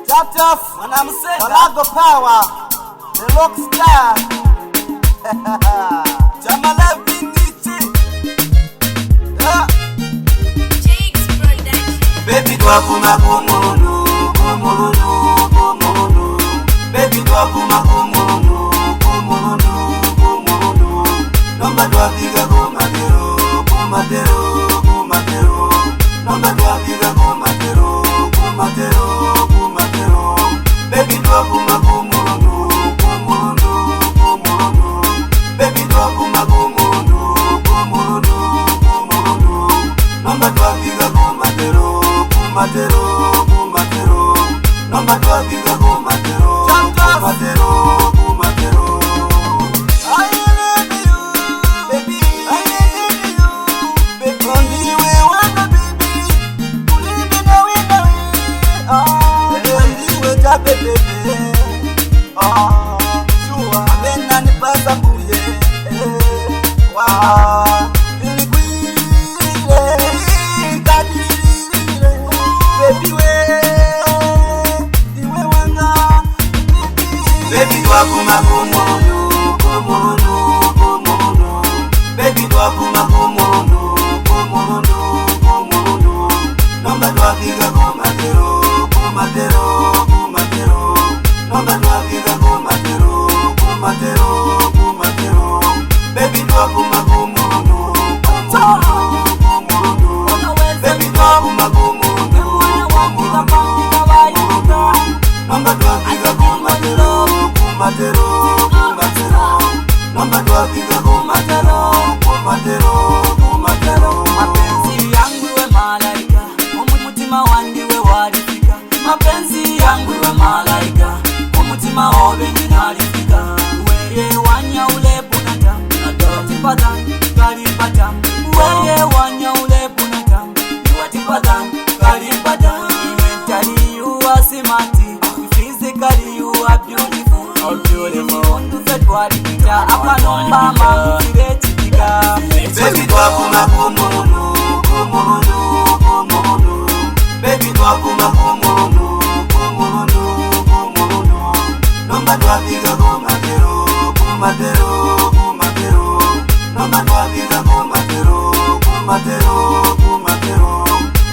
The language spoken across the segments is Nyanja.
Jatof, Salago Power, the rock star. Jamala Vinicius. Baby dwa kuma kumunu, kumunu, kumunu. Baby dwa kuma kumunu, kumunu, kumunu. Nomba dwa viga kumatero, kumatero, kumatero. Nomba dwa viga kumatero, kumatero, kumatero. Baby dwa kuma kumunu, kumunu, kumunu. Baby dwa kuma kumunu, kumunu, kumunu. Nomba dwa viga kumatero. Kumatero, kumatero, nomba dwa viga kumatero, kumatero, kumatero. I love you, baby. I love you, baby. Ondiwe wanga baby, ulibe nawe. Ondiwe tape baby. Shua, abena nipasa mbuye. Wow. Baby dwa kuma kumunu, kumunu, kumunu. Baby dwa kuma kumunu, kumunu, kumunu. Nomba dwa viga kumatero, kumatero, kumatero. Nomba dwa viga kumatero, kumatero, kumatero. Baby dwa kuma kumunu, kumunu, kumunu. Baby dwa kuma kumunu, kumunu, kumunu. Nomba dwa viga kumatero. Kumatero, kumatero, nomba dwa viga kumatero, kumatero, kumatero. Mapenzi yangu we malaika, umutima wandiwe walifika. Mapenzi yangu we malaika, umutima wawe ninalifika. Weye wanya ule bunata, watipata, kalipata. Weye wanya ule bunata, watipata, kalipata. Mentally you are smart, physically you are beautiful. Baby dwa kuma kumunu, kumunu, kumunu. Baby dwa kuma kumunu, kumunu, kumunu. Nomba dwa viga kumatero, kumatero, kumatero. Nomba dwa viga kumatero, kumatero, kumatero.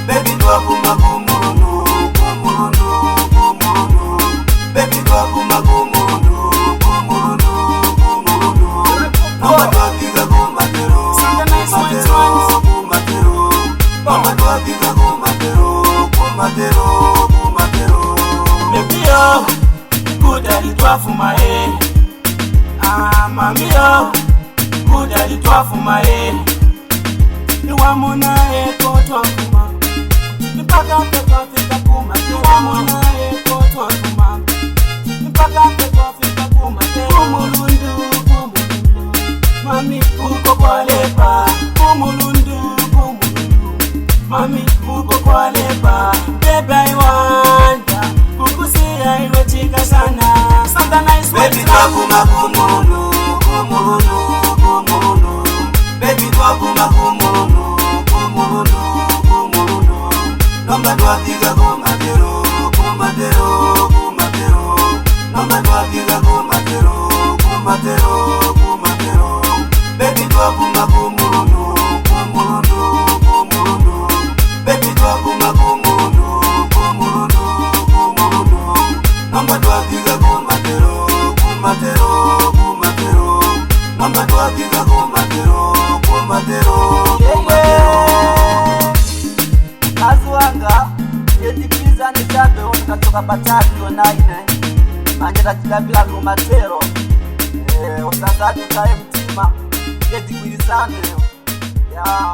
Baby dwa kuma kumunu, kumunu, kumunu. Baby dwa kuma kumunu. Nomba dwa viga kumatero, kumatero, kumatero. Nomba dwa viga kumatero, kumatero, kumatero. Baby yo, good at it for my head. Mami yo, good at it for my head. You want mona eko tokuma, mpaka pepa fika kuma. You want mona eko tokuma, mpaka pepa fika kuma. Kumulundu, kumulundu, mami uko kwa lepa. Kumulundu, kumulundu, mami uko kwa lepa. Baby I wonder, kukusia iwe chika sana. Something nice way. Baby dwa kuma kumunu, kumunu, kumunu. Baby dwa kuma kumunu, kumunu, kumunu. Nomba dwa viga kumatero, kumatero, kumatero. Nomba dwa viga kumatero, kumatero, kumatero. Baby dwa kuma kumunu, kumunu, kumunu. Baby dwa kuma kumunu, kumunu, kumunu. Nomba dwa viga kumatero, kumatero, kumatero. Nomba dwa viga kumatero, kumatero, kumatero. Kazuanga, yedikiza nitabe katoka batatu yonaine. Manje takikabila kumatero. Osasatu kae mtima. Yedikilisane. Yeah.